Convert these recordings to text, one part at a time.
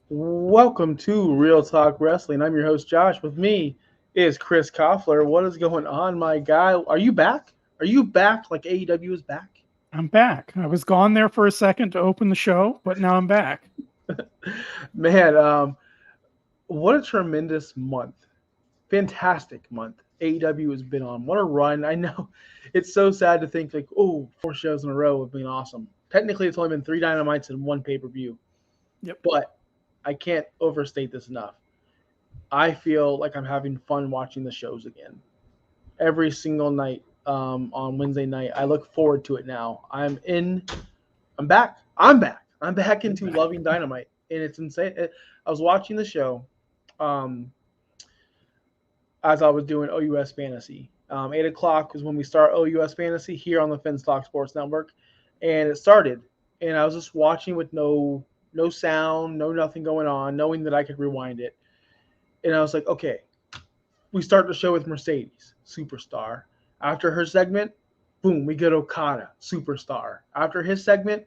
Welcome to Real Talk Wrestling. I'm your host Josh. With me is Chris Koffler. What is going on, my guy? Are you back? Are you back like AEW is back? I'm back. I was gone there for a second to open the show, but now I'm back. Man, what a tremendous month. Fantastic month AEW has been on. What a run. I know it's so sad to think like, oh, 4 shows in a row have been awesome. Technically it's only been 3 Dynamites and 1 pay-per-view, Yep. but I can't overstate this enough. I feel like I'm having fun watching the shows again. Every single night on Wednesday night. I look forward to it now. I'm in. I'm back. I'm back. I'm back You're into back. loving Dynamite, and it's insane. I was watching the show um, as I was doing OUS Fantasy. 8 o'clock was when we start OUS Fantasy here on the Finstock Sports Network, and it started. And I was just watching with no sound, no nothing going on, knowing that I could rewind it. And I was like, okay, we start the show with Mercedes, superstar. After her segment, boom, we get Okada, superstar. After his segment,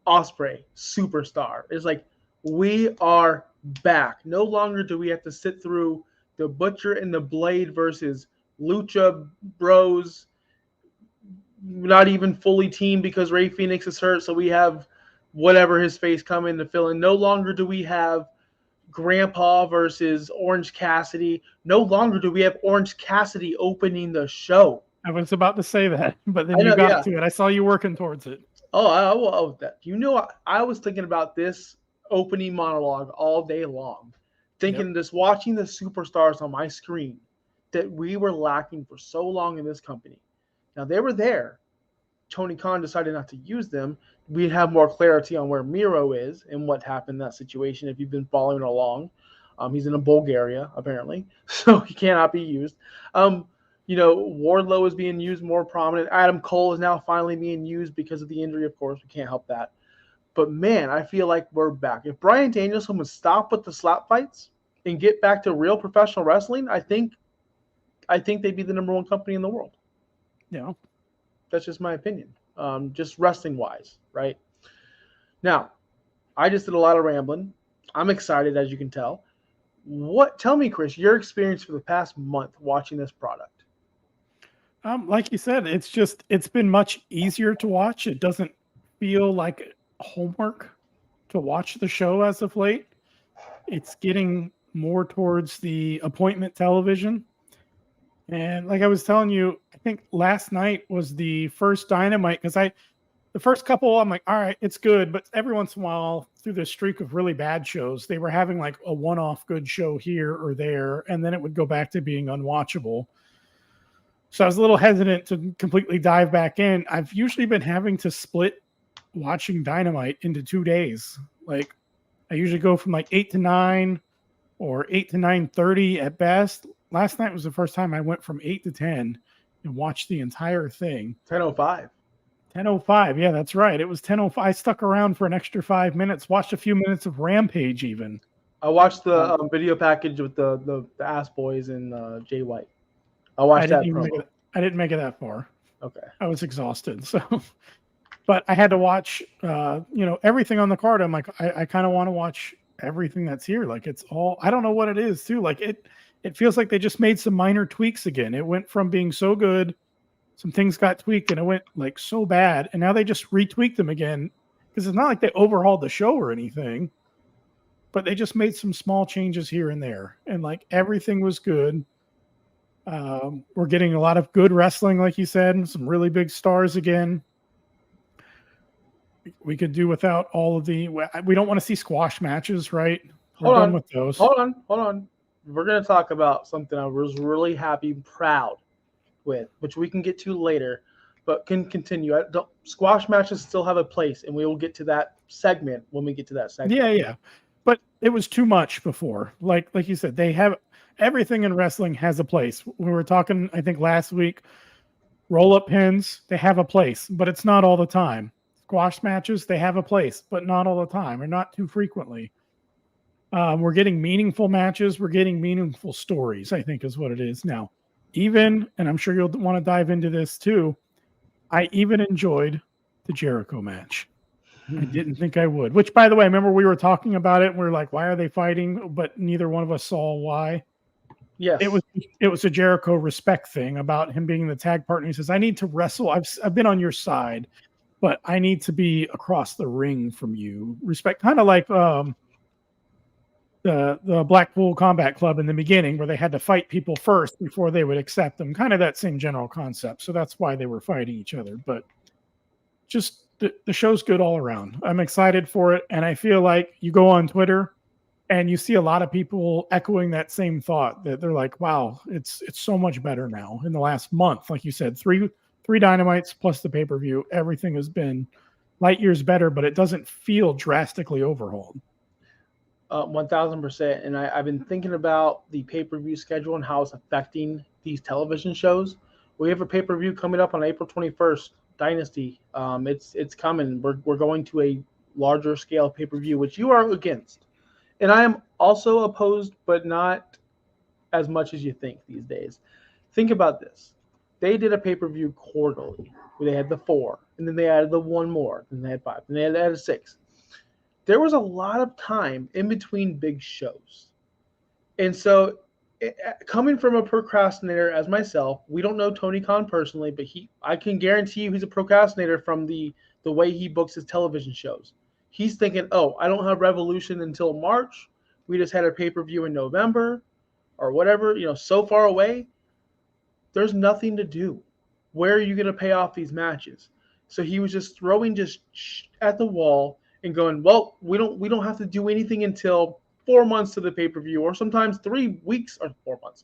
Osprey, superstar. It's like we are back. No longer do we have to sit through the Butcher and the Blade versus Lucha Bros, not even fully teamed because Ray Phoenix is hurt, so we have whatever his face come in to fill in. No longer do we have Grandpa versus Orange Cassidy. No longer do we have Orange Cassidy opening the show. I was about to say that, but then I you know, got yeah. to it. I saw you working towards it. That I was thinking about this opening monologue all day long, Yep. thinking just watching the superstars on my screen that we were lacking for so long in this company. Now they were there. Tony Khan decided not to use them. We'd have more clarity on where Miro is and what happened in that situation if you've been following along. He's in Bulgaria, apparently, so he cannot be used. Um, Wardlow is being used more prominent. Adam Cole is now finally being used because of the injury, of course. We can't help that. But man, I feel like we're back. If Bryan Danielson would stop with the slap fights and get back to real professional wrestling, I think they'd be the number one company in the world. Yeah. That's just my opinion. Just wrestling wise, right? Now, I just did a lot of rambling. I'm excited, as you can tell. Tell me, Chris, your experience for the past month watching this product? Like you said, it's been much easier to watch. It doesn't feel like homework to watch the show as of late. It's getting more towards the appointment television. And like I was telling you, I think last night was the first Dynamite because the first couple, I'm like, all right, it's good. But every once in a while, through the streak of really bad shows, they were having like a one off good show here or there. And then it would go back to being unwatchable. So I was a little hesitant to completely dive back in. I've usually been having to split watching Dynamite into 2 days. Like I usually go from like 8 to 9 or 8 to 9:30 at best. Last night was the first time I went from 8 to 10 and watched the entire thing. 10:05. 10:05. Yeah, that's right. It was 10:05. I stuck around for an extra 5 minutes, watched a few minutes of Rampage even. I watched the video package with the Ass Boys and Jay White. I watched that promo. I didn't make it that far. Okay. I was exhausted. So but I had to watch everything on the card. I'm like, I kind of want to watch everything that's here. Like it's all I don't know what it is too. Like it feels like they just made some minor tweaks again. It went from being so good, some things got tweaked, and it went like so bad, and now they just retweaked them again. Because it's not like they overhauled the show or anything, but they just made some small changes here and there, and like everything was good. We're getting a lot of good wrestling, like you said, and some really big stars again. We could do without all of the. We don't want to see squash matches, right? We're done with those. Hold on. We're going to talk about something I was really happy and proud with, which we can get to later, but can continue. Squash matches still have a place, and we will get to that segment when we get to that segment. Yeah. But it was too much before. Like you said, they have everything in wrestling has a place. We were talking, I think, last week. Roll-up pins, they have a place, but it's not all the time. Squash matches, they have a place, but not all the time, or not too frequently. We're getting meaningful matches. We're getting meaningful stories, I think is what it is now. Even, and I'm sure you'll want to dive into this too, I even enjoyed the Jericho match. I didn't think I would. Which, by the way, remember we were talking about it. And we are like, why are they fighting? But neither one of us saw why. Yes. It was a Jericho respect thing about him being the tag partner. He says, "I need to wrestle. I've been on your side, but I need to be across the ring from you." Respect, kind of like the Blackpool Combat Club in the beginning, where they had to fight people first before they would accept them. Kind of that same general concept. So that's why they were fighting each other. But just the show's good all around. I'm excited for it, and I feel like you go on Twitter and you see a lot of people echoing that same thought, that they're like, "Wow, it's so much better now." In the last month, like you said, three Dynamites plus the pay-per-view, everything has been light years better, but it doesn't feel drastically overhauled. 1000%. And I've been thinking about the pay-per-view schedule and how it's affecting these television shows. We have a pay-per-view coming up on April 21st, Dynasty. It's coming. We're going to a larger scale pay-per-view, which you are against. And I am also opposed, but not as much as you think these days. Think about this. They did a pay-per-view quarterly where they had the 4, and then they added the 1 more, and they had 5, and they added 6. There was a lot of time in between big shows. And so coming from a procrastinator as myself, we don't know Tony Khan personally, but I can guarantee you he's a procrastinator from the way he books his television shows. He's thinking, oh, I don't have Revolution until March. We just had a pay-per-view in November or whatever, so far away. There's nothing to do. Where are you going to pay off these matches? So he was just throwing just at the wall and going, well, we don't have to do anything until 4 months to the pay-per-view, or sometimes 3 weeks or 4 months,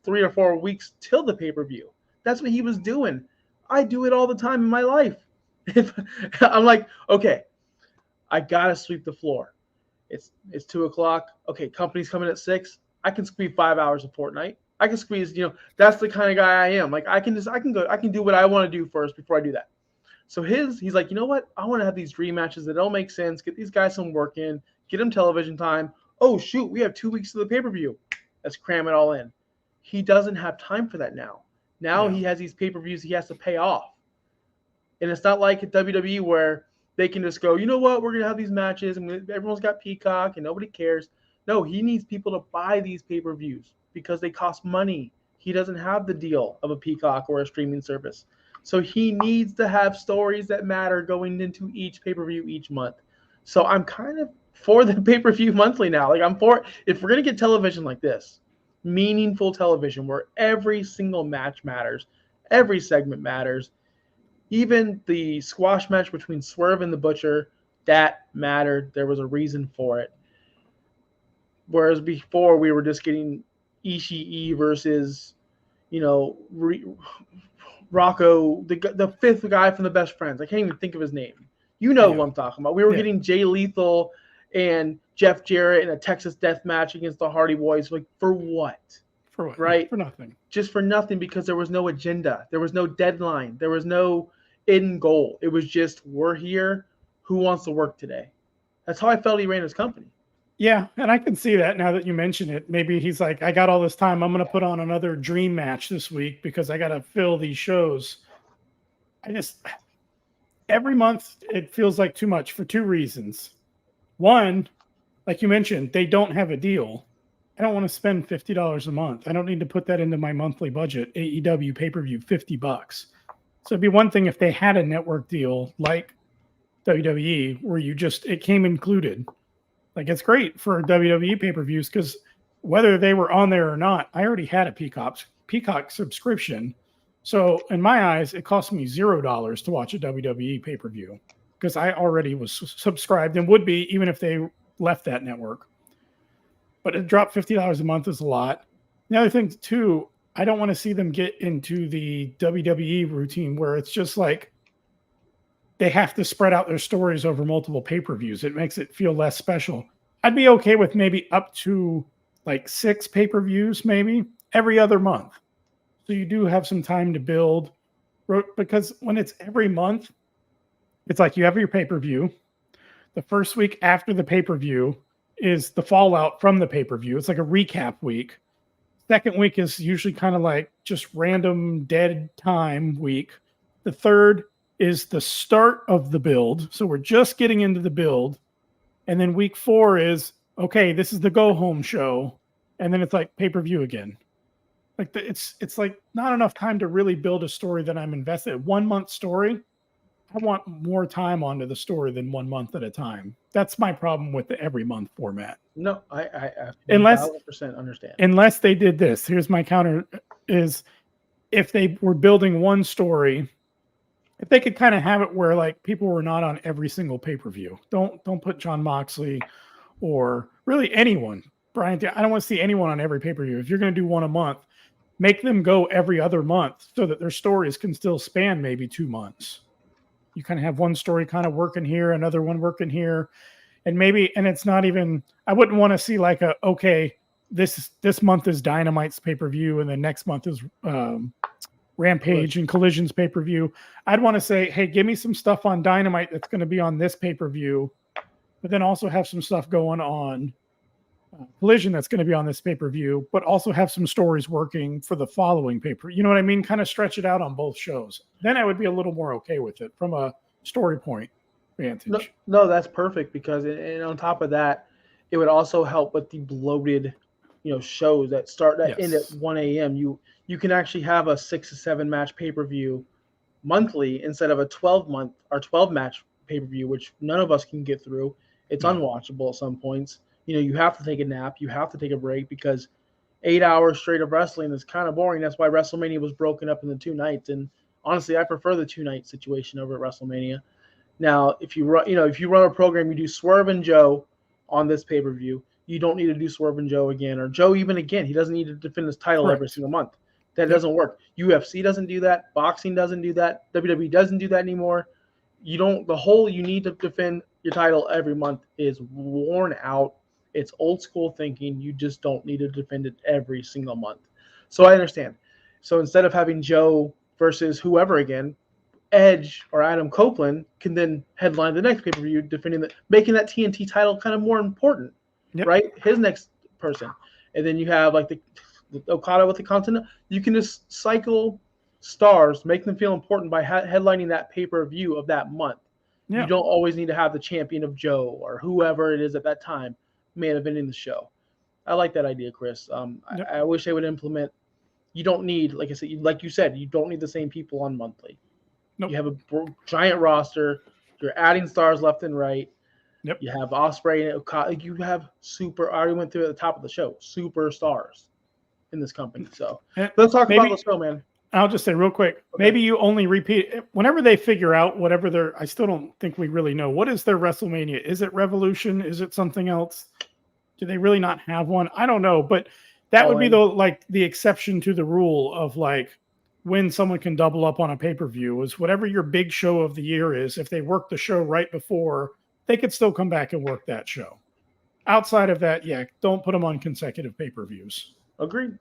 3 or 4 weeks till the pay-per-view. That's what he was doing. I do it all the time in my life. I'm like, okay, I gotta sweep the floor. It's 2:00. Okay, company's coming at 6. I can squeeze 5 hours of Fortnite. I can squeeze, that's the kind of guy I am. Like I can do what I want to do first before I do that. So he's like, you know what? I want to have these dream matches that don't make sense. Get these guys some work in. Get them television time. Oh shoot, we have 2 weeks to the pay-per-view. Let's cram it all in. He doesn't have time for that now. Now he has these pay-per-views he has to pay off. And it's not like at WWE where they can just go, you know what? We're gonna have these matches and everyone's got Peacock and nobody cares. No, he needs people to buy these pay-per-views because they cost money. He doesn't have the deal of a Peacock or a streaming service. So he needs to have stories that matter going into each pay-per-view each month. So I'm kind of for the pay-per-view monthly now. Like I'm for, if we're going to get television like this, meaningful television where every single match matters, every segment matters, even the squash match between Swerve and the Butcher, that mattered. There was a reason for it. Whereas before we were just getting Ishii versus, Rocco, the fifth guy from the Best Friends. I can't even think of his name. You know who I'm talking about. We were getting Jay Lethal and Jeff Jarrett in a Texas death match against the Hardy Boys. Like, for what? For what? Right? For nothing. Just for nothing, because there was no agenda. There was no deadline. There was no end goal. It was just, we're here. Who wants to work today? That's how I felt he ran his company. Yeah, and I can see that now that you mention it. Maybe he's like, I got all this time. I'm going to put on another dream match this week because I got to fill these shows. Every month, it feels like too much for 2 reasons. One, like you mentioned, they don't have a deal. I don't want to spend $50 a month. I don't need to put that into my monthly budget. AEW pay-per-view, $50. So it'd be one thing if they had a network deal like WWE where it came included. Like, it's great for WWE pay-per-views because whether they were on there or not, I already had a Peacock subscription. So in my eyes, it cost me $0 to watch a WWE pay-per-view because I already was subscribed and would be even if they left that network. But it dropped $50 a month is a lot. The other thing, too, I don't want to see them get into the WWE routine where it's just like they have to spread out their stories over multiple pay-per-views. It makes it feel less special. I'd be okay with maybe up to like 6 pay-per-views, maybe every other month. So you do have some time to build, because when it's every month, it's like you have your pay-per-view. The first week after the pay-per-view is the fallout from the pay-per-view. It's like a recap week. Second week is usually kind of like just random dead time week. The third is the start of the build. So we're just getting into the build. And then week 4 is, okay, this is the go home show. And then it's like pay-per-view again. Like it's like not enough time to really build a story that I'm invested. 1 month story. I want more time onto the story than 1 month at a time. That's my problem with the every month format. No, I Unless 1000% understand. unless they did this. Here's my counter is if they were building one story, if they could kind of have it where like people were not on every single pay-per-view. Don't put John Moxley or really anyone. Brian, I don't want to see anyone on every pay-per-view. If you're going to do one a month, make them go every other month so that their stories can still span maybe 2 months. You kind of have one story kind of working here, another one working here. And it's not even, I wouldn't want to see like this month is Dynamite's pay-per-view and then next month is Rampage and Collision's pay-per-view. I'd want to say, hey, give me some stuff on Dynamite that's going to be on this pay-per-view, but then also have some stuff going on Collision that's going to be on this pay-per-view, but also have some stories working for the following pay-per. You know what I mean? Kind of stretch it out on both shows. Then I would be a little more okay with it from a story point vantage. No, that's perfect because, and on top of that, it would also help with the bloated, shows that start that end at 1 a.m. You can actually have a 6 to 7 match pay-per-view monthly instead of a 12 match pay-per-view, which none of us can get through. It's unwatchable at some points. You have to take a nap, you have to take a break because 8 hours straight of wrestling is kind of boring. That's why WrestleMania was broken up into 2 nights. And honestly, I prefer the 2-night situation over at WrestleMania. Now, if you run a program, you do Swerve and Joe on this pay-per-view. You don't need to do Swerve and Joe again, or Joe even again. He doesn't need to defend his title every single month. That doesn't work. UFC doesn't do that. Boxing doesn't do that. WWE doesn't do that anymore. You need to defend your title every month is worn out. It's old school thinking. You just don't need to defend it every single month. So I understand. So instead of having Joe versus whoever again, Edge or Adam Copeland can then headline the next pay-per-view, making that TNT title kind of more important, right? His next person. And then you have like the Okada with the Continental. You can just cycle stars, make them feel important by headlining that pay-per-view of that month. Yeah. You don't always need to have the champion of Joe or whoever it is at that time main eventing the show. I like that idea, Chris. I wish they would implement. You don't need, like you said, you don't need the same people on monthly. Nope. You have a giant roster. You're adding stars left and right. Yep. You have Ospreay and Okada. You have I already went through at the top of the show, superstars in this company. So let's talk about the show, man. I'll just say real quick, maybe you only repeat whenever they figure out whatever I still don't think we really know. What is their WrestleMania? Is it Revolution? Is it something else? Do they really not have one? I don't know, but that would be the exception to the rule of like when someone can double up on a pay-per-view is whatever your big show of the year is. If they work the show right before, they could still come back and work that show. Outside of that, don't put them on consecutive pay-per-views. Agreed.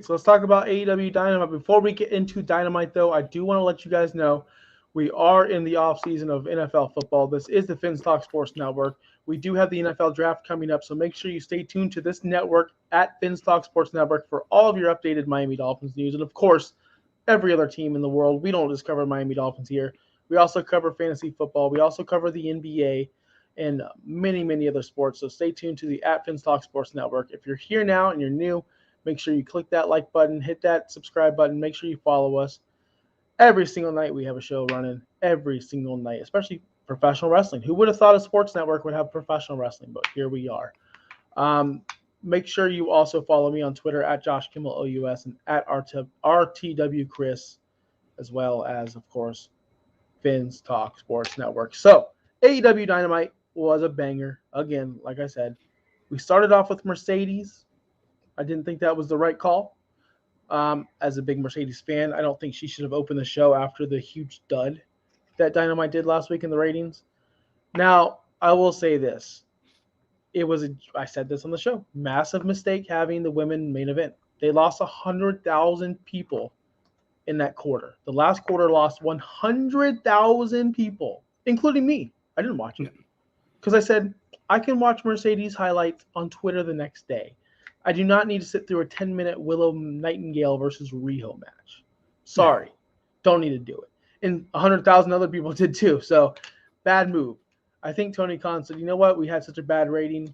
So let's talk about AEW Dynamite. Before we get into Dynamite, though, I do want to let you guys know we are in the off-season of NFL football. This is the Finstock Sports Network. We do have the NFL Draft coming up, so make sure you stay tuned to this network at Finstock Sports Network for all of your updated Miami Dolphins news. And, of course, every other team in the world. We don't just cover Miami Dolphins here. We also cover fantasy football. We also cover the NBA and many, many other sports. So stay tuned to the at Finstock Sports Network. If you're here now and you're new, make sure you click that like button, hit that subscribe button, make sure you follow us. Every single night we have a show running, every single night, especially professional wrestling. Who would have thought a sports network would have professional wrestling? But here we are. Make sure you also follow me on Twitter at Josh Kimmel OUS and at RTW Chris, as well as, of course, Finn's Talk Sports Network. So AEW Dynamite was a banger. Again, like I said, we started off with Mercedes. I didn't think that was the right call. As a big Mercedes fan, I don't think she should have opened the show after the huge dud that Dynamite did last week in the ratings. Now, I will say this. I said this on the show, massive mistake having the women main event. They lost 100,000 people in that quarter. The last quarter lost 100,000 people, including me. I didn't watch it because I said I can watch Mercedes highlights on Twitter the next day. I do not need to sit through a 10-minute Willow Nightingale versus Riho match. Sorry. Don't need to do it. and 100,000 other people did too. So bad move. I think Tony Khan said, you know what? We had such a bad rating.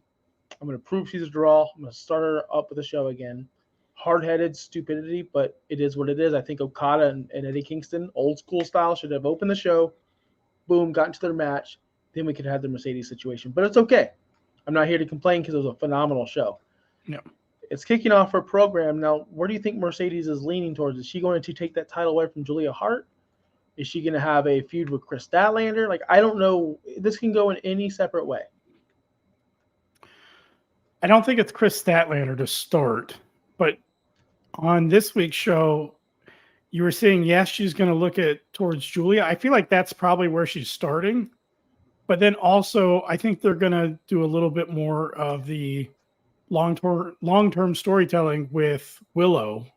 I'm going to prove she's a draw. I'm going to start her up with the show again. Hard-headed stupidity, but it is what it is. I think Okada and Eddie Kingston, old school style, should have opened the show. Boom, got into their match. Then we could have had the Mercedes situation. But it's okay. I'm not here to complain because it was a phenomenal show. Yeah. It's kicking off her program. Now, where do you think Mercedes is leaning towards? Is she going to take that title away from Julia Hart? Is she going to have a feud with Chris Statlander? Like, I don't know. This can go in any separate way. I don't think it's Chris Statlander to start, but on this week's show, you were saying, yes, she's going to look at towards Julia. I feel like that's probably where she's starting. But then also, I think they're going to do a little bit more of the long-term storytelling with Willow,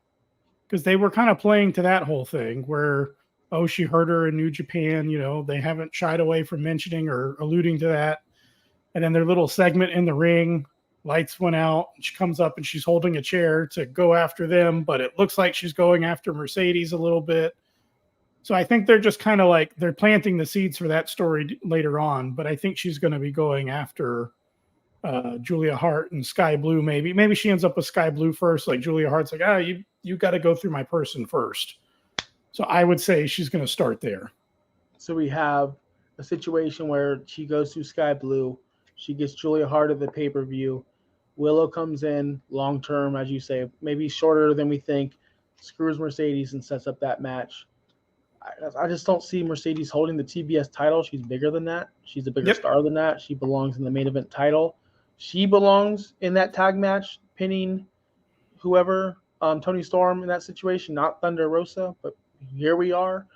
because they were kind of playing to that whole thing where, oh, she hurt her in New Japan. You know, they haven't shied away from mentioning or alluding to that. And then their little segment in the ring, lights went out. She comes up and she's holding a chair to go after them, but it looks like she's going after Mercedes a little bit. So I think they're just kind of like they're planting the seeds for that story later on. But I think she's going to be going after Julia Hart and Sky Blue. Maybe she ends up with Sky Blue first. Like Julia Hart's like, you got to go through my person first. So I would say she's going to start there. So we have a situation where she goes through Sky Blue. She gets Julia Hart at the pay-per-view. Willow comes in long-term, as you say, maybe shorter than we think, screws Mercedes and sets up that match. I just don't see Mercedes holding the TBS title. She's bigger than that. She's a bigger star than that. She belongs in the main event title. She belongs in that tag match, pinning whoever, Tony Storm in that situation, not Thunder Rosa, but here we are.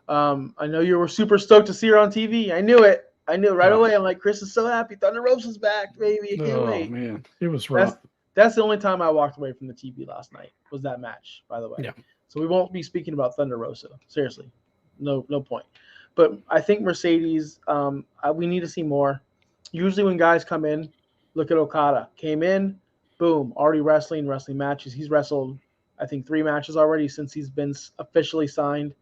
I know you were super stoked to see her on TV. I knew it. I knew right away. I'm like, Chris is so happy. Thunder Rosa's back, baby. I can't wait. Oh, man. It was rough. That's the only time I walked away from the TV last night was that match, by the way. Yeah. So we won't be speaking about Thunder Rosa. Seriously. No point. But I think Mercedes, we need to see more. Usually when guys come in, look at Okada. Came in, boom, already wrestling matches. He's wrestled, I think, 3 matches already since he's been officially signed.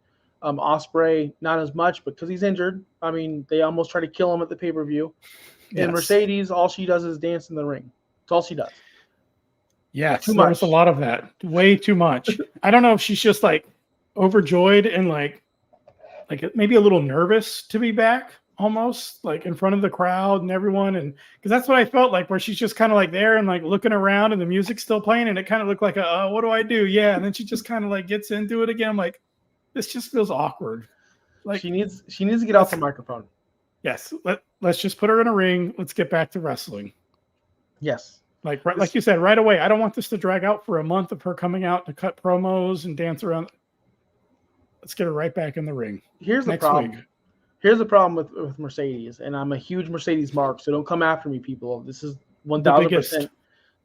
Ospreay, not as much, but because he's injured. I mean, they almost try to kill him at the pay-per-view. Yes. And Mercedes, all she does is dance in the ring. That's all she does. Yes, there's a lot of that. Way too much. I don't know if she's just like overjoyed and like maybe a little nervous to be back, almost like in front of the crowd and everyone. And because that's what I felt like, where she's just kind of like there and like looking around and the music's still playing and it kind of looked like, what do I do? Yeah. And then she just kind of like gets into it again. I'm like, this just feels awkward. Like she needs to get off the microphone. Yes. Let's just put her in a ring. Let's get back to wrestling. Yes. Like you said, right away. I don't want this to drag out for a month of her coming out to cut promos and dance around. Let's get her right back in the ring. Here's the problem. Week. Here's the problem with Mercedes, and I'm a huge Mercedes mark, so don't come after me, people. This is 1,000%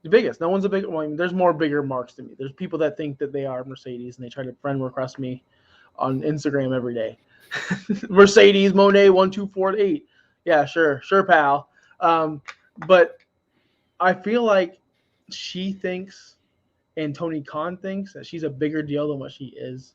the biggest. No one's a big one. There's more bigger marks than me. There's people that think that they are Mercedes, and they try to friend request me on Instagram every day. Mercedes Monet 1248. Yeah, sure, pal. But I feel like she thinks, and Tony Khan thinks, that she's a bigger deal than what she is.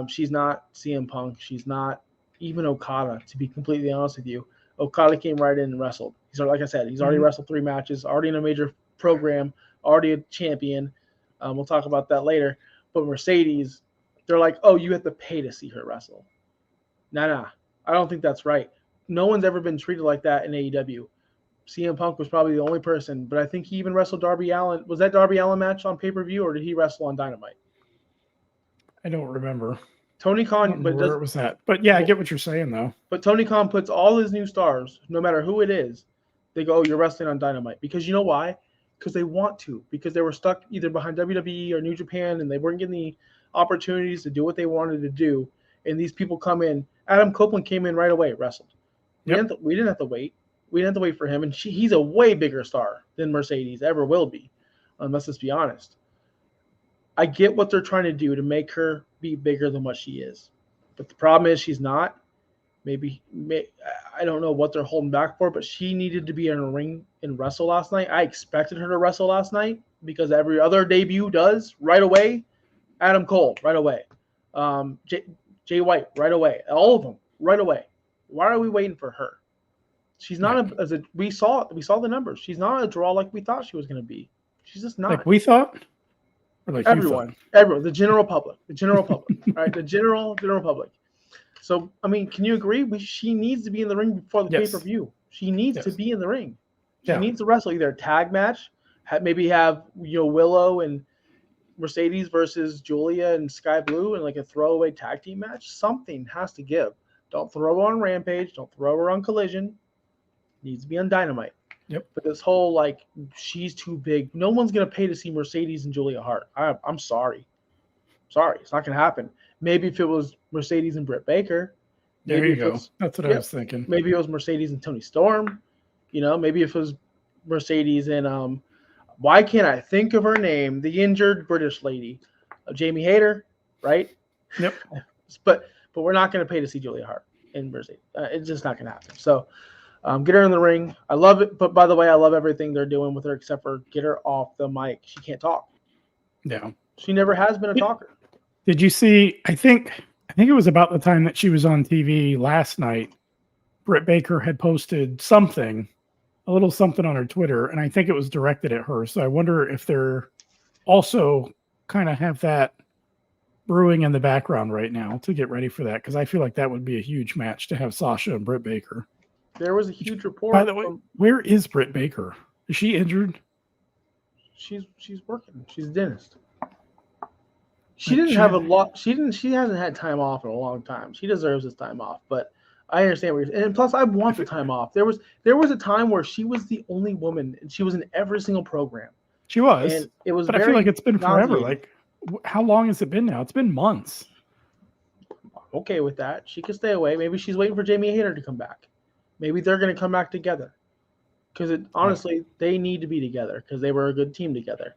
She's not CM Punk. She's not even Okada, to be completely honest with you. Okada came right in and wrestled. Like I said, he's already wrestled 3 matches, already in a major program, already a champion. We'll talk about that later. But Mercedes, they're like, oh, you have to pay to see her wrestle. Nah. I don't think that's right. No one's ever been treated like that in AEW. CM Punk was probably the only person, but I think he even wrestled Darby Allin. Was that Darby Allin match on pay-per-view, or did he wrestle on Dynamite? I don't remember. Tony Khan, where it was that. But yeah, I get what you're saying, though. But Tony Khan puts all his new stars, no matter who it is, they go, oh, you're wrestling on Dynamite. Because you know why? Because they want to. Because they were stuck either behind WWE or New Japan, and they weren't getting the opportunities to do what they wanted to do. And these people come in. Adam Copeland came in right away, wrestled. Yep. We didn't have to wait. We didn't have to wait for him. And he's a way bigger star than Mercedes ever will be. Let's just be honest. I get what they're trying to do to make her be bigger than what she is. But the problem is she's not. I don't know what they're holding back for, but she needed to be in a ring and wrestle last night. I expected her to wrestle last night because every other debut does right away. Adam Cole, right away. Jay White right away. All of them right away. Why are we waiting for her? She's not we saw the numbers. She's not a draw like we thought she was going to be. She's just Like not. we thought, or like Everyone, the general public, right? The general public. So, I mean, can you agree? She needs to be in the ring before the pay-per-view. She needs to be in the ring. She needs to wrestle either a tag match, maybe have Willow and Mercedes versus Julia and Sky Blue and like a throwaway tag team match. Something has to give. Don't throw her on Rampage. Don't throw her on Collision. Needs to be on Dynamite. Yep. But this whole like she's too big. No one's gonna pay to see Mercedes and Julia Hart. I'm sorry. Sorry, it's not gonna happen. Maybe if it was Mercedes and Britt Baker. There you go. That's what I was thinking. Maybe it was Mercedes and Toni Storm. Maybe if it was Mercedes and why can't I think of her name? The injured British lady, Jamie Hayter, right? Yep. But we're not going to pay to see Julia Hart in Mercedes. It's just not going to happen. So get her in the ring. I love it. But by the way, I love everything they're doing with her except for get her off the mic. She can't talk. Yeah. She never has been a talker. Did you see? I think it was about the time that she was on TV last night. Britt Baker had posted a little something on her Twitter, and I think it was directed at her. So I wonder if they're also kind of have that brewing in the background right now to get ready for that, because I feel like that would be a huge match to have Sasha and Britt Baker. There was a huge report. By the way, where is Britt Baker? Is she injured? She's working. She's a dentist. She didn't have a lot. She hasn't had time off in a long time. She deserves this time off, but I understand what you're saying. And plus, I want the time off. There was a time where she was the only woman, and she was in every single program. She was. And it was. But I feel like it's been forever. Like, how long has it been now? It's been months. I'm okay with that. She can stay away. Maybe she's waiting for Jamie Hayter to come back. Maybe they're going to come back together. Because honestly, they need to be together because they were a good team together.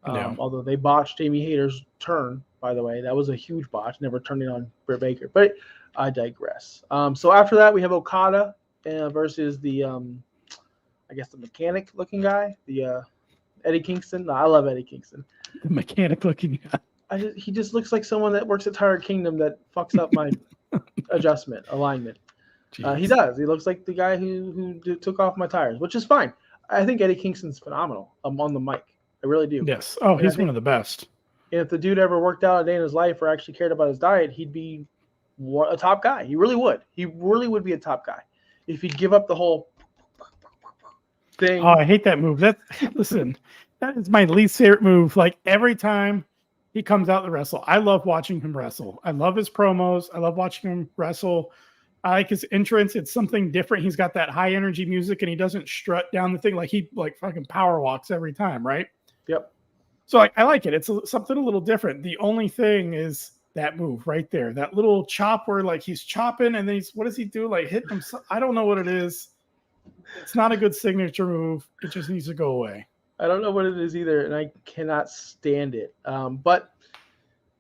Although they botched Jamie Hayter's turn, by the way. That was a huge botch, never turning on Britt Baker. But I digress. So after that, we have Okada versus the, I guess, the mechanic-looking guy, the Eddie Kingston. No, I love Eddie Kingston. The mechanic-looking guy. He just looks like someone that works at Tire Kingdom that fucks up my alignment. He does. He looks like the guy who took off my tires, which is fine. I think Eddie Kingston's phenomenal on the mic. I really do. Yes. Oh, he's one of the best. And if the dude ever worked out a day in his life or actually cared about his diet, he'd be a top guy. He really would. He really would be a top guy if he'd give up the whole thing. Oh, I hate that move. Listen, that is my least favorite move. Like every time he comes out to wrestle, I love watching him wrestle. I love his promos. I love watching him wrestle. I like his entrance. It's something different. He's got that high energy music and he doesn't strut down the thing like he fucking power walks every time, right? Yep. So I like it. It's something a little different. The only thing is that move right there, that little chop where like he's chopping and then what does he do? Like hit him. I don't know what it is. It's not a good signature move. It just needs to go away. I don't know what it is either, and I cannot stand it. But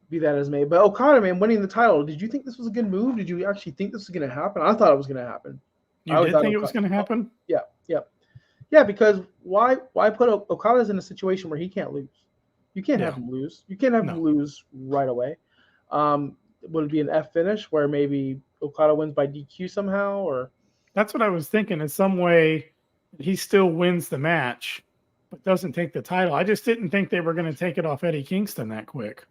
be that as may. But Okada, man, winning the title. Did you think this was a good move? Did you actually think this was going to happen? I thought it was going to happen. You did think it was going to happen? Yeah, because why put Okada's in a situation where he can't lose? You can't have him lose. You can't have him lose right away. Would it be an F finish where maybe Okada wins by DQ somehow? Or that's what I was thinking. In some way, he still wins the match, but doesn't take the title. I just didn't think they were going to take it off Eddie Kingston that quick.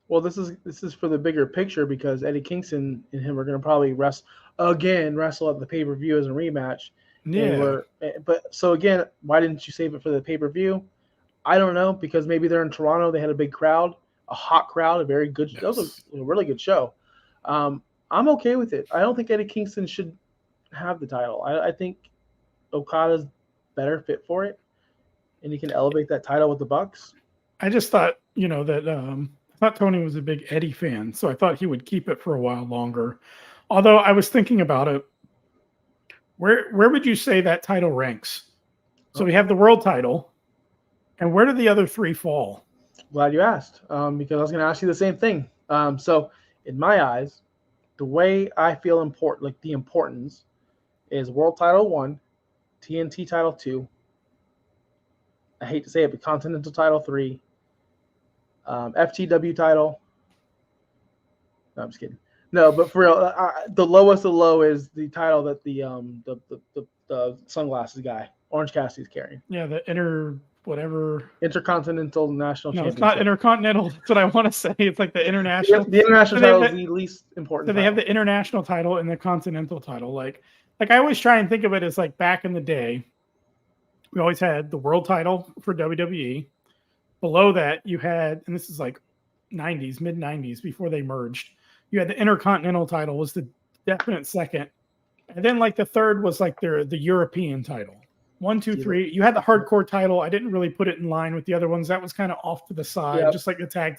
Well, this is for the bigger picture because Eddie Kingston and him are going to probably wrestle at the pay-per-view as a rematch. Yeah. But so again, why didn't you save it for the pay-per-view? I don't know, because maybe they're in Toronto. They had a big crowd, a hot crowd, a very good. Yes. That was a really good show. I'm okay with it. I don't think Eddie Kingston should have the title. I think Okada's better fit for it, and he can elevate that title with the Bucks. I just thought, that I thought Tony was a big Eddie fan, so I thought he would keep it for a while longer. Although I was thinking about it, where would you say that title ranks? So we have the world title, and where do the other three fall? Glad you asked, because I was going to ask you the same thing. So in my eyes, the way I feel the importance is world title 1, TNT title 2. I hate to say it, but Continental title 3, FTW title. No, I'm just kidding. No, but for real, the lowest of low is the title that the sunglasses guy, Orange Cassidy's carrying. Yeah, the whatever. Intercontinental National No, it's not Championship. intercontinental. That's what I want to say. It's like the international. The international So they have title is the, the least important. so they have title. the international title and the continental title. Like I always try and think of it as like back in the day, we always had the world title for WWE. Below that, you had, and this is like 90s, mid 90s before they merged. You had the intercontinental title was the definite second, and then like the third was like the European title. 1, 2, 3. You had the hardcore title. I didn't really put it in line with the other ones. That was kind of off to the side, just like the tag.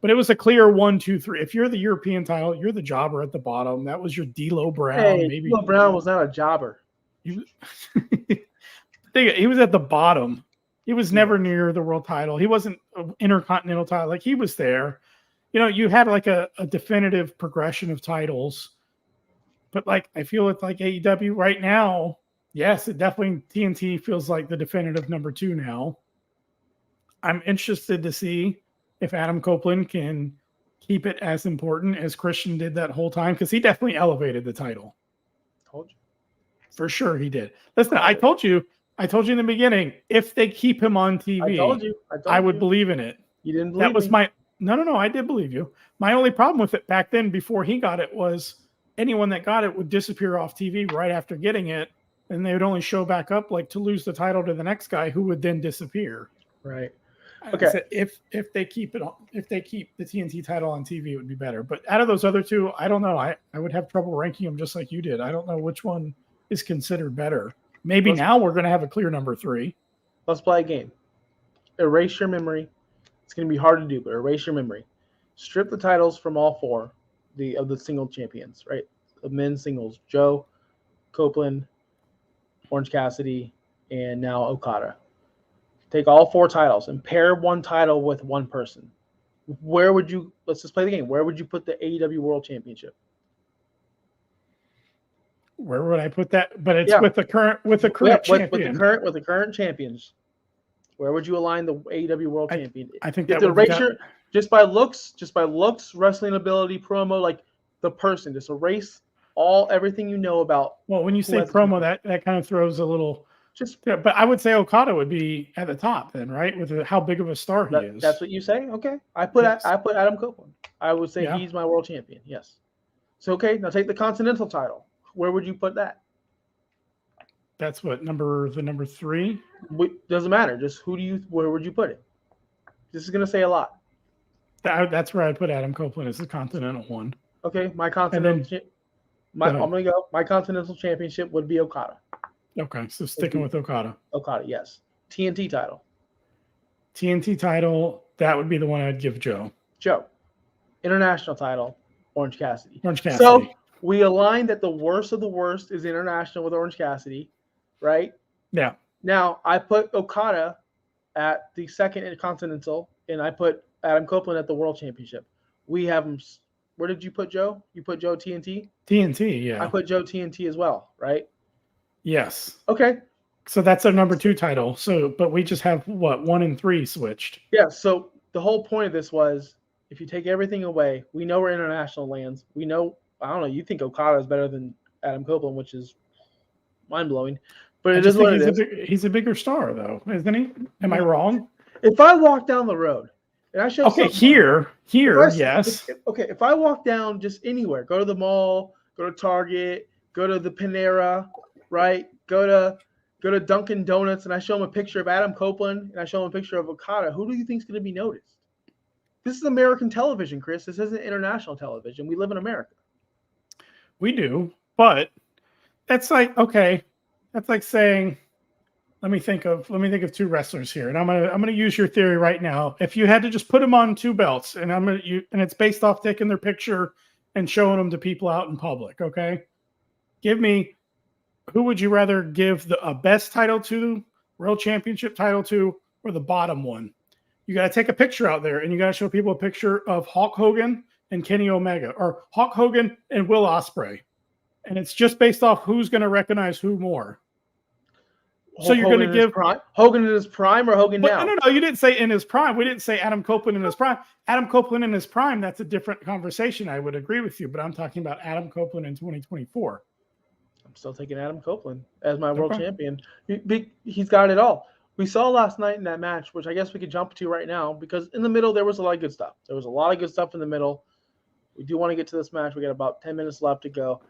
But it was a clear 1, 2, 3. If you're the European title, you're the jobber at the bottom. That was your D'Lo Brown. Hey, maybe D'Lo Brown was not a jobber. He was at the bottom. He was never near the world title. He wasn't an intercontinental title. Like he was there. You know, you had like a definitive progression of titles. But like I feel it's like AEW right now. Yes, it definitely TNT feels like the definitive number 2 now. I'm interested to see if Adam Copeland can keep it as important as Christian did that whole time, because he definitely elevated the title. Told you. For sure he did. Listen, I told you in the beginning, if they keep him on TV, I would believe in it. You didn't believe that was me. No, I did believe you. My only problem with it back then, before he got it, was anyone that got it would disappear off TV right after getting it, and they would only show back up like to lose the title to the next guy, who would then disappear. Right. Okay. So if they keep it on, if they keep the TNT title on TV, it would be better. But out of those other two, I don't know. I would have trouble ranking them just like you did. I don't know which one is considered better. Maybe now we're going to have a clear number 3. Let's play a game. Erase your memory. It's going to be hard to do, but erase your memory. Strip the titles from all 4 of the single champions, right? The men's singles: Joe, Copeland, Orange Cassidy, and now Okada. Take all 4 titles and pair one title with one person. Where would you? Let's just play the game. Where would you put the AEW World Championship? Where would I put that? But it's with the current champion. With the current champions. Where would you align the AEW World Champion? I think that would just by looks, wrestling ability, promo, like the person. Just erase everything you know about. Well, when you say promo, that kind of throws a little. But I would say Okada would be at the top then, right? With how big of a star he is. That's what you say? Okay. I put Adam Copeland. I would say he's my world champion. Yes. So okay, now take the Continental title. Where would you put that? That's what number 3? Doesn't matter. Just where would you put it? This is gonna say a lot. That's where I put Adam Copeland as the Continental one. Okay, my Continental. I'm gonna go. My Continental Championship would be Okada. Okay, so sticking with Okada. Okada, yes. TNT title. TNT title, that would be the one I'd give Joe. International title, Orange Cassidy. So we aligned that the worst of the worst is international with Orange Cassidy, right? Yeah. Now, I put Okada at the second Intercontinental, and I put Adam Copeland at the World Championship. We have them. Where did you put Joe? You put Joe TNT? TNT, yeah. I put Joe TNT as well, right? Yes. Okay. So that's our number 2 title. So, but we just have 1 and 3 switched. Yeah. So the whole point of this was, if you take everything away, we know we're international lands. We know, I don't know, you think Okada is better than Adam Copeland, which is mind blowing. But it is what it is. He's a bigger star, though, isn't he? Am I wrong? If I walk down the road and I show here, yes. If I walk down just anywhere, go to the mall, go to Target, go to the Panera, right? Go to Dunkin' Donuts, and I show him a picture of Adam Copeland and I show him a picture of Okada. Who do you think is going to be noticed? This is American television, Chris. This isn't international television. We live in America. We do, but that's like, okay, that's like saying, let me think of 2 wrestlers here, and I'm gonna use your theory right now. If you had to just put them on 2 belts, and and it's based off taking their picture and showing them to people out in public, okay? Give me, who would you rather give a best title to, World Championship title to, or the bottom one? You got to take a picture out there, and you got to show people a picture of Hulk Hogan and Kenny Omega, or Hulk Hogan and Will Ospreay. And it's just based off who's going to recognize who more. So you're going to give Hogan in his prime or Hogan now? No. You didn't say in his prime. We didn't say Adam Copeland in his prime. Adam Copeland in his prime, that's a different conversation. I would agree with you, but I'm talking about Adam Copeland in 2024. I'm still taking Adam Copeland as my world champion. He's got it all. We saw last night in that match, which I guess we could jump to right now, because in the middle there was a lot of good stuff. There was a lot of good stuff in the middle. We do want to get to this match. We got about 10 minutes left to go.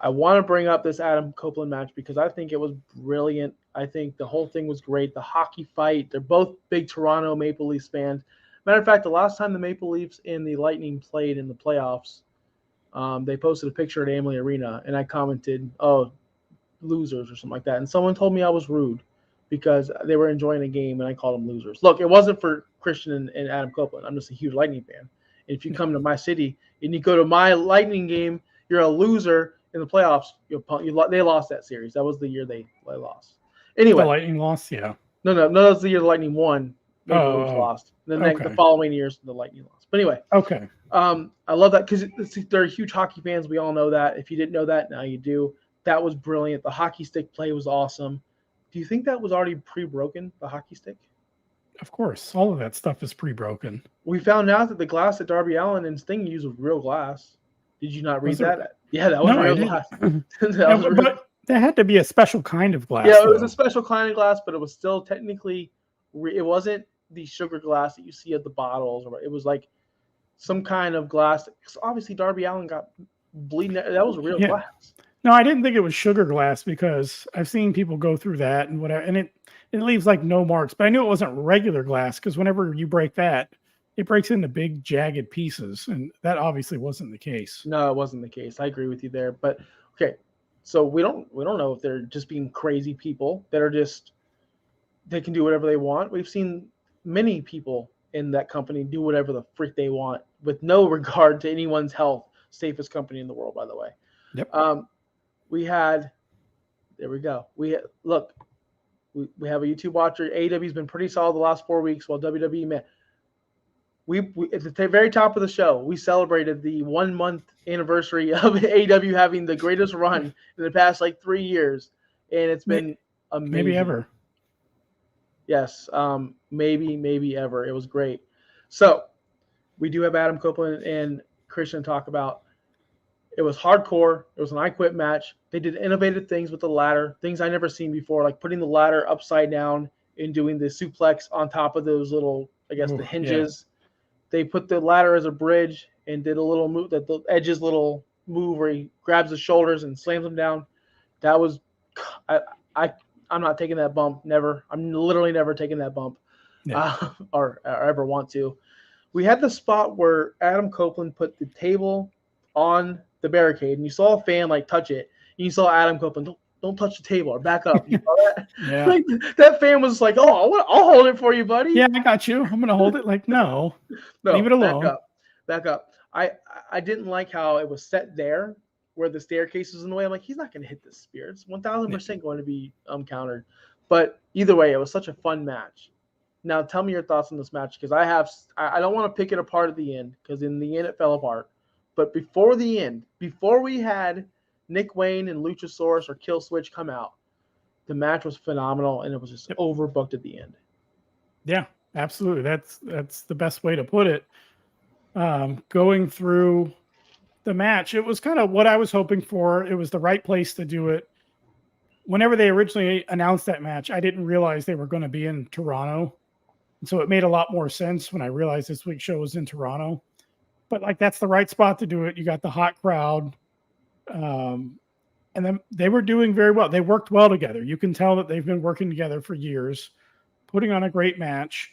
I want to bring up this Adam Copeland match because I think it was brilliant. I think the whole thing was great. The hockey fight. They're both big Toronto Maple Leafs fans. Matter of fact, the last time the Maple Leafs and the Lightning played in the playoffs, they posted a picture at Amalie Arena, and I commented, "Oh, losers" or something like that. And someone told me I was rude because they were enjoying a game, and I called them losers. Look, it wasn't for Christian and Adam Copeland. I'm just a huge Lightning fan. And if you come to my city and you go to my Lightning game, you're a loser. In the playoffs, they lost that series. That was the year they lost. Anyway, the Lightning lost, yeah. No, that was the year the Lightning won. The Leafs lost. And then the following years, the Lightning lost. But anyway, I love that because they're huge hockey fans. We all know that. If you didn't know that, now you do. That was brilliant. The hockey stick play was awesome. Do you think that was already pre-broken, the hockey stick? Of course, all of that stuff is pre-broken. We found out that the glass that Darby Allin and Sting used was real glass. Did you not read that? Yeah, that was real glass. But there had to be a special kind of glass. Yeah, it was a special kind of glass, but it was still technically, it wasn't the sugar glass that you see at the bottles. It was like some kind of glass. Because obviously Darby Allin got bleeding. That was real glass. No, I didn't think it was sugar glass because I've seen people go through that and whatever, and it leaves like no marks. But I knew it wasn't regular glass because whenever you break that, it breaks into big jagged pieces, and that obviously wasn't the case. No, it wasn't the case. I agree with you there. But okay, so we don't know if they're just being crazy people that are just, they can do whatever they want. We've seen many people in that company do whatever the freak they want with no regard to anyone's health. Safest company in the world, by the way. Yep. There we go. We have a YouTube watcher. AEW's been pretty solid the last 4 weeks, while WWE, man. We at the very top of the show, we celebrated the 1 month anniversary of AEW having the greatest run in the past 3 years, and it's been amazing. Maybe ever. Yes, maybe ever. It was great. So we do have Adam Copeland and Christian talk about. It was hardcore. It was an I Quit match. They did innovative things with the ladder, things I never seen before, like putting the ladder upside down and doing the suplex on top of those little, the hinges. Yeah. They put the ladder as a bridge and did a little move, that the Edge's little move where he grabs the shoulders and slams them down. That was, I'm not taking that bump. Never. I'm literally never taking that bump, or ever want to. We had the spot where Adam Copeland put the table on the barricade, and you saw a fan touch it. And you saw Adam Copeland, don't touch the table or back up. You saw that? Yeah. That fan was like, oh, I'll hold it for you, buddy. Yeah, I got you. I'm gonna hold it. No, leave it alone. Back up. I didn't like how it was set there, where the staircase was in the way. I'm like, he's not gonna hit this spear. It's 1000% going to be countered. But either way, it was such a fun match. Now, tell me your thoughts on this match, because I don't want to pick it apart at the end, because in the end it fell apart. But before the end, before we had Nick Wayne and Luchasaurus or Kill Switch come out, the match was phenomenal, and it was just overbooked at the end. Yeah, absolutely. That's the best way to put it. Going through the match, it was kind of what I was hoping for. It was the right place to do it. Whenever they originally announced that match, I didn't realize they were going to be in Toronto. And so it made a lot more sense when I realized this week's show was in Toronto. But that's the right spot to do it. You got the hot crowd. And then they were doing very well. They worked well together. You can tell that they've been working together for years, putting on a great match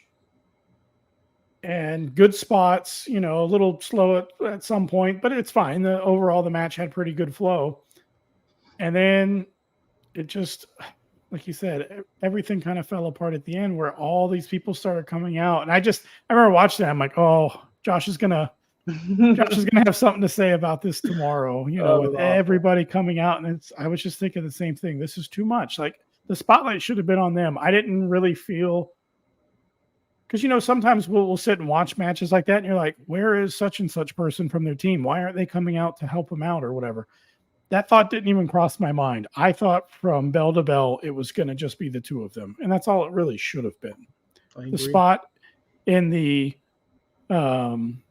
and good spots, a little slow at some point, but it's fine. Overall, the match had pretty good flow. And then it just, like you said, everything kind of fell apart at the end, where all these people started coming out. And I remember watching that. I'm like, oh, Josh is going to have something to say about this tomorrow, with everybody coming out. And I was just thinking the same thing. This is too much. The spotlight should have been on them. I didn't really feel, because, sometimes we'll sit and watch matches like that, and you're like, where is such and such person from their team? Why aren't they coming out to help them out or whatever? That thought didn't even cross my mind. I thought from bell to bell it was going to just be the two of them, and that's all it really should have been. I The agree. spot in the um,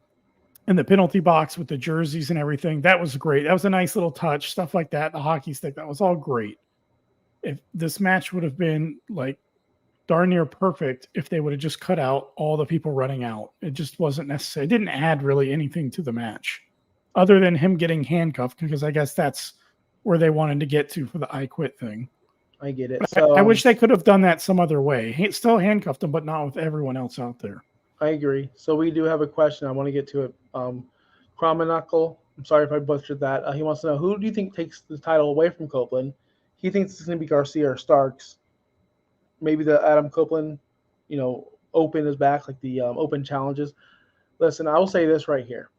penalty box with the jerseys and everything, that was great. That was a nice little touch, stuff like that. The hockey stick, that was all great. If this match would have been like darn near perfect if they would have just cut out all the people running out. It just wasn't necessary. It didn't add really anything to the match other than him getting handcuffed, because I guess that's where they wanted to get to for the I quit thing. I get it. I So wish they could have done that some other way. He still handcuffed him, but not with everyone else out there. I agree. So we do have a question. I want to get to it. Kromenakul, I'm sorry if I butchered that. He wants to know, who do you think takes the title away from Copeland? He thinks it's going to be Garcia or Starks. Maybe the Adam Copeland, Open is back, like the Open challenges. Listen, I will say this right here.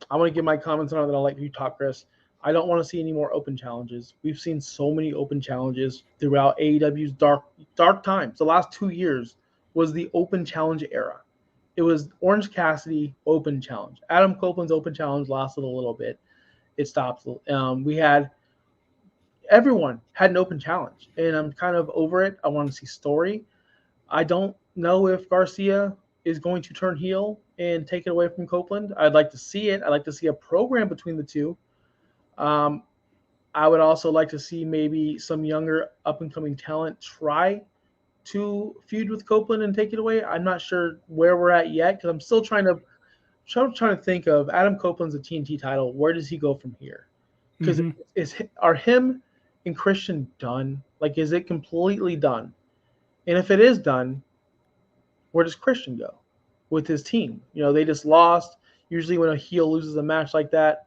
I want to give my comments on it, then I'll let you talk, Chris. I don't want to see any more open challenges. We've seen so many open challenges throughout AEW's dark times. The last 2 years was the open challenge era. It was Orange Cassidy open challenge. Adam Copeland's open challenge lasted a little bit. It stopped. We had everyone had an open challenge, and I'm kind of over it. I want to see story. I don't know if Garcia is going to turn heel and take it away from Copeland. I'd like to see it. I'd like to see a program between the two. Um, I would also like to see maybe some younger up and coming talent try to feud with Copeland and take it away. I'm not sure where we're at yet because I'm still trying to think of Adam Copeland's a TNT title. Where does he go from here? Because are him and Christian done? Like, is it completely done? And if it is done, where does Christian go with his team? They just lost. Usually when a heel loses a match like that,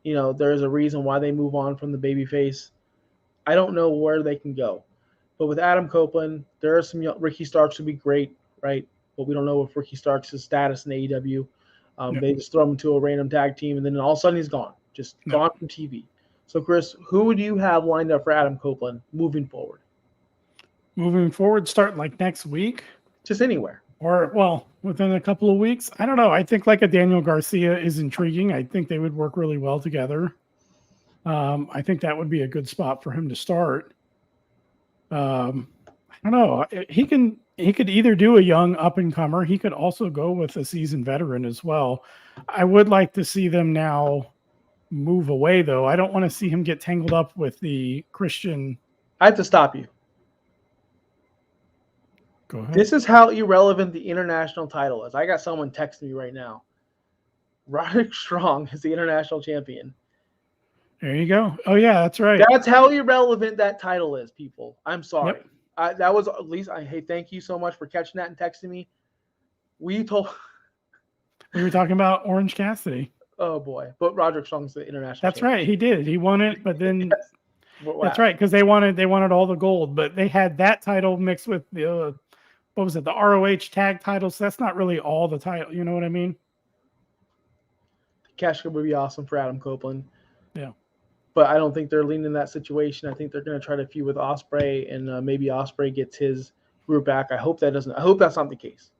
there's a reason why they move on from the babyface. I don't know where they can go. But with Adam Copeland, there are some Ricky Starks would be great, right? But we don't know if Ricky Starks' status in AEW. They just throw him into a random tag team, and then all of a sudden he's gone, just gone from TV. So, Chris, who would you have lined up for Adam Copeland moving forward? Moving forward, starting like next week? Just anywhere. Or, well, within a couple of weeks. I don't know. I think like a Daniel Garcia is intriguing. I think they would work really well together. I think that would be a good spot for him to start. I don't know. He could either do a young up and comer. He could also go with a seasoned veteran as well. I would like to see them now move away, though. I don't want to see him get tangled up with the Christian. I have to stop you. Go ahead. This is how irrelevant the international title is. I got someone texting me right now. Roderick Strong is the international champion. There you go. Oh, yeah, that's right. That's how irrelevant that title is, people. I'm sorry. Yep. That was at least. Hey, thank you so much for catching that and texting me. We were talking about Orange Cassidy. Oh boy, but Roderick Strong's the international. That's champion. Right. He did. He won it, but then yes. Wow. That's right, because they wanted all the gold, but they had that title mixed with the what was it, the ROH tag titles. So that's not really all the title. You know what I mean? Cash would be awesome for Adam Copeland. Yeah. But I don't think they're leaning in that situation. I think they're going to try to feud with Ospreay, and maybe Ospreay gets his group back. I hope that's not the case.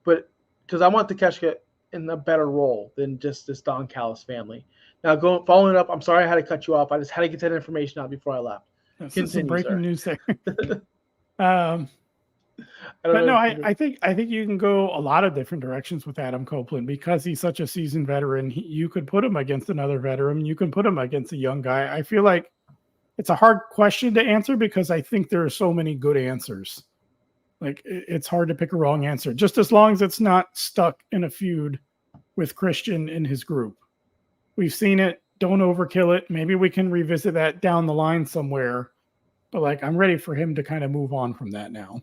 But because I want Takeshita in a better role than just this Don Callis family. Now, following up, I'm sorry I had to cut you off. I just had to get that information out before I left. That's some breaking news there. I think you can go a lot of different directions with Adam Copeland because he's such a seasoned veteran. You could put him against another veteran. You can put him against a young guy. I feel like it's a hard question to answer because I think there are so many good answers. Like it's hard to pick a wrong answer, just as long as it's not stuck in a feud with Christian in his group. We've seen it. Don't overkill it. Maybe we can revisit that down the line somewhere. But I'm ready for him to kind of move on from that now.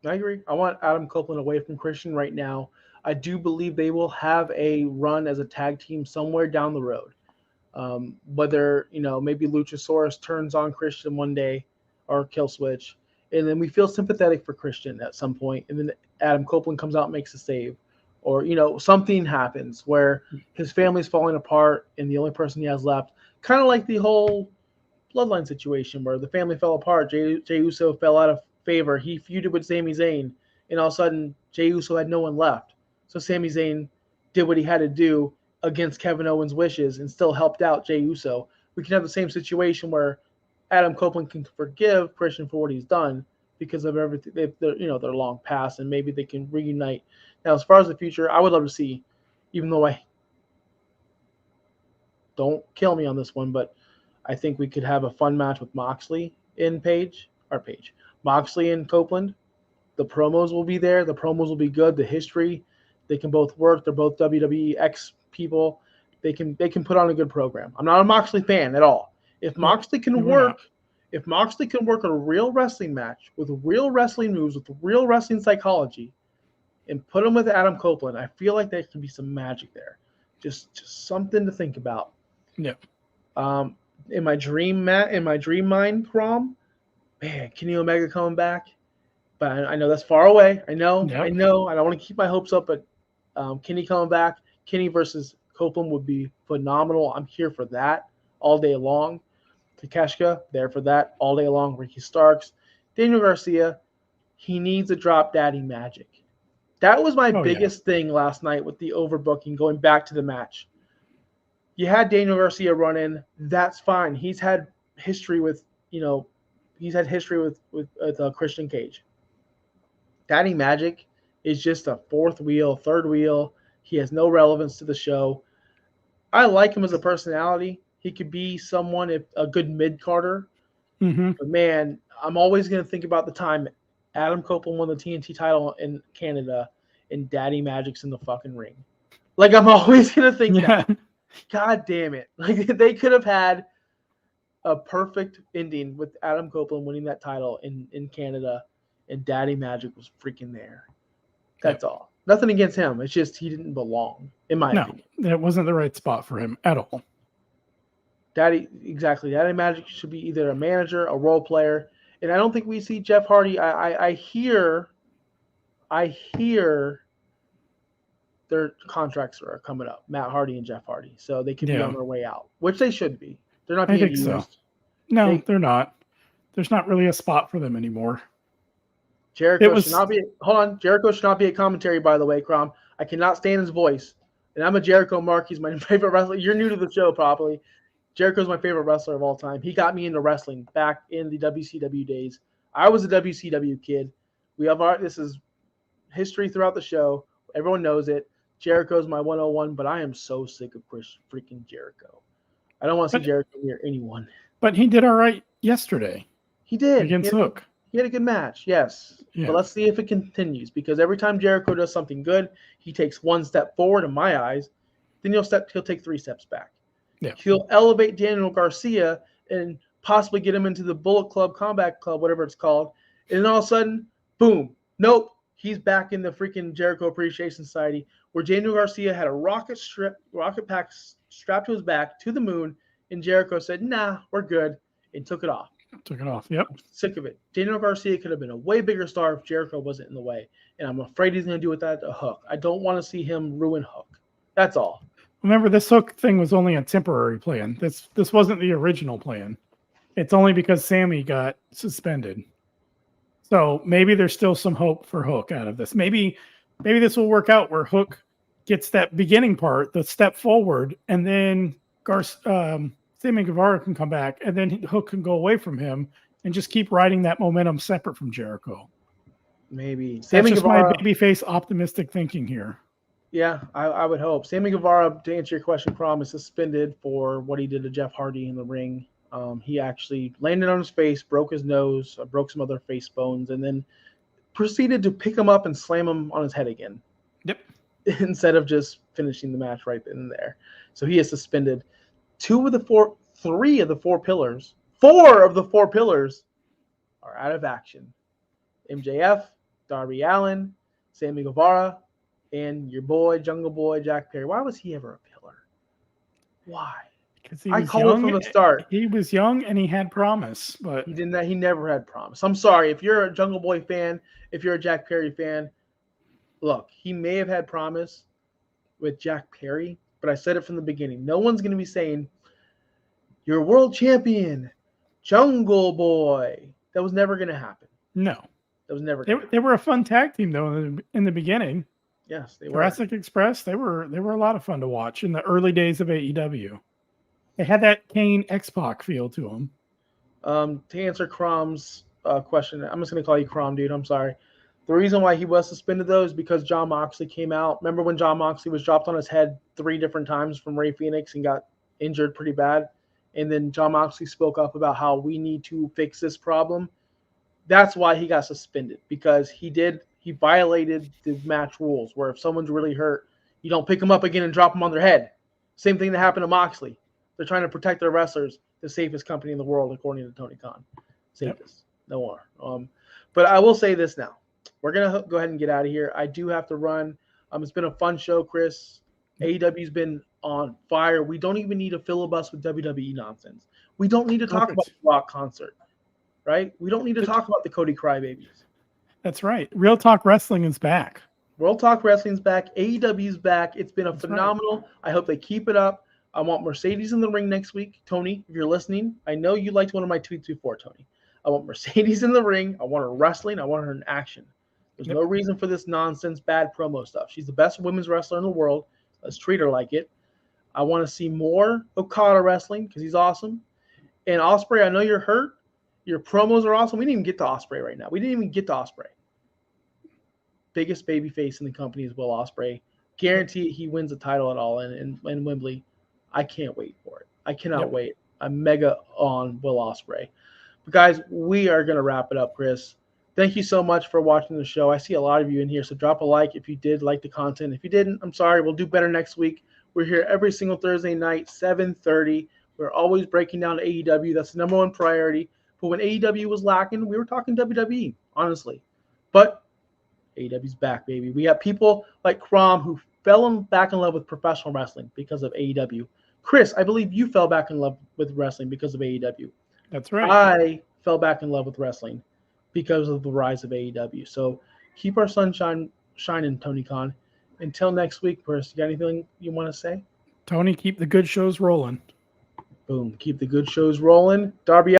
I agree. I want Adam Copeland away from Christian right now. I do believe they will have a run as a tag team somewhere down the road. Whether, maybe Luchasaurus turns on Christian one day or Kill Switch. And then we feel sympathetic for Christian at some point. And then Adam Copeland comes out and makes a save. Or, something happens where his family's falling apart and the only person he has left. Kind of like the whole Bloodline situation where the family fell apart. Jey Uso fell out of favor. He feuded with Sami Zayn, and all of a sudden Jey Uso had no one left. So Sami Zayn did what he had to do, against Kevin Owens' wishes and still helped out Jey Uso. We can have the same situation where Adam Copeland can forgive Christian for what he's done because of everything. They're long past, and maybe they can reunite. Now, as far as the future, I would love to see, even though I don't kill me on this one, but I think we could have a fun match with Moxley in Moxley and Copeland. The promos will be there. The promos will be good. The history, they can both work. They're both WWE X people. They can put on a good program. I'm not a Moxley fan at all. If Moxley can work a real wrestling match with real wrestling moves, with real wrestling psychology, and put him with Adam Copeland, I feel like there could be some magic there. Just something to think about. Yeah. In my dream mind, Crom, man, Kenny Omega coming back. But I know that's far away. I know. I don't want to keep my hopes up, but Kenny coming back, Kenny versus Copeland would be phenomenal. I'm here for that all day long. Takeshita, there for that all day long. Ricky Starks. Daniel Garcia, he needs a drop daddy magic. That was my biggest thing last night with the overbooking, going back to the match. You had Daniel Garcia run in. That's fine. He's had history with Christian Cage. Daddy Magic is just a fourth wheel, third wheel. He has no relevance to the show. I like him as a personality. He could be a good mid-carder. Mm-hmm. But, man, I'm always going to think about the time Adam Copeland won the TNT title in Canada and Daddy Magic's in the fucking ring. Like, I'm always going to think that. God damn it. Like, they could have had a perfect ending with Adam Copeland winning that title in Canada, and Daddy Magic was freaking there. That's all. Nothing against him. It's just he didn't belong, in my opinion. No, it wasn't the right spot for him at all. Daddy Magic should be either a manager, a role player, and I don't think we see Jeff Hardy. I hear their contracts are coming up, Matt Hardy and Jeff Hardy, so they could be on their way out, which they should be. They're not being used. So. No, they're not. There's not really a spot for them anymore. Jericho should not be a commentary, by the way, Crom. I cannot stand his voice. And I'm a Jericho mark. He's my favorite wrestler. You're new to the show, probably. Jericho's my favorite wrestler of all time. He got me into wrestling back in the WCW days. I was a WCW kid. This is history throughout the show. Everyone knows it. Jericho's my 101, but I am so sick of Chris freaking Jericho. I don't want to see Jericho near anyone. But he did all right yesterday. He did. Against Hook. He had a good match, yes. Yeah. But let's see if it continues, because every time Jericho does something good, he takes one step forward in my eyes. Then he'll take 3 steps back. Yeah. He'll elevate Daniel Garcia and possibly get him into the Bullet Club, Combat Club, whatever it's called. And then all of a sudden, boom, nope, he's back in the freaking Jericho Appreciation Society, where Daniel Garcia had a rocket pack strapped to his back to the moon, and Jericho said, nah, we're good, and took it off. Yep. I'm sick of it. Daniel Garcia could have been a way bigger star if Jericho wasn't in the way, and I'm afraid he's going to do with that to Hook. I don't want to see him ruin Hook. That's all. Remember, this Hook thing was only a temporary plan. This wasn't the original plan. It's only because Sammy got suspended. So maybe there's still some hope for Hook out of this. Maybe this will work out where Hook gets that beginning part, the step forward, and then Sammy Guevara can come back, and then Hook can go away from him and just keep riding that momentum separate from Jericho. Maybe. That's just my babyface optimistic thinking here. Yeah, I would hope. Sammy Guevara, to answer your question, Crom, is suspended for what he did to Jeff Hardy in the ring. He actually landed on his face, broke his nose, broke some other face bones, and then proceeded to pick him up and slam him on his head again. Yep. Instead of just finishing the match right then and there. So he is suspended. 4 of the 4 pillars are out of action. MJF, Darby Allin, Sammy Guevara, and your boy, Jungle Boy, Jack Perry. Why was he ever a pillar? Why? Because I called it from the start. He was young and he had promise, but he didn't. He never had promise. I'm sorry. If you're a Jungle Boy fan, if you're a Jack Perry fan, look, he may have had promise with Jack Perry, but I said it from the beginning. No one's going to be saying, you're a world champion, Jungle Boy. That was never going to happen. No. That was never They were a fun tag team, though, in the beginning. Yes, they were. Jurassic Express, they were a lot of fun to watch in the early days of AEW. They had that Kane X-Pac feel to them. To answer Crom's question, I'm just going to call you Crom, dude. I'm sorry. The reason why he was suspended, though, is because John Moxley came out. Remember when John Moxley was dropped on his head 3 different times from Ray Phoenix and got injured pretty bad? And then John Moxley spoke up about how we need to fix this problem. That's why he got suspended, because he violated the match rules where if someone's really hurt, you don't pick them up again and drop them on their head. Same thing that happened to Moxley. They're trying to protect their wrestlers, the safest company in the world, according to Tony Khan. Safest. Yep. No more. But I will say this now. We're going to go ahead and get out of here. I do have to run. It's been a fun show, Chris. AEW's been on fire. We don't even need to filibust with WWE nonsense. We don't need to talk about the Rock concert, right? We don't need to talk about the Cody Crybabies. That's right. Real Talk Wrestling is back. World Talk Wrestling's back. AEW's back. It's been a phenomenal. Right. I hope they keep it up. I want Mercedes in the ring next week. Tony, if you're listening, I know you liked one of my tweets before, Tony. I want Mercedes in the ring. I want her wrestling. I want her in action. There's no reason for this nonsense, bad promo stuff. She's the best women's wrestler in the world. Let's treat her like it. I want to see more Okada wrestling because he's awesome. And Ospreay, I know you're hurt. Your promos are awesome. We didn't even get to Ospreay right now. We didn't even get to Ospreay. Biggest baby face in the company is Will Ospreay. Guarantee he wins the title at all in Wembley. I can't wait for it. I cannot wait. I'm mega on Will Ospreay. But guys, we are going to wrap it up, Chris. Thank you so much for watching the show. I see a lot of you in here, so drop a like if you did like the content. If you didn't, I'm sorry. We'll do better next week. We're here every single Thursday night, 7:30. We're always breaking down AEW. That's the number one priority. But when AEW was lacking, we were talking WWE, honestly. But AEW's back, baby. We have people like Crom who fell back in love with professional wrestling because of AEW. Chris, I believe you fell back in love with wrestling because of AEW. That's right. I fell back in love with wrestling because of the rise of AEW. So keep our sunshine shining, Tony Khan. Until next week, Chris, you got anything you want to say? Tony, keep the good shows rolling. Boom. Keep the good shows rolling. Darby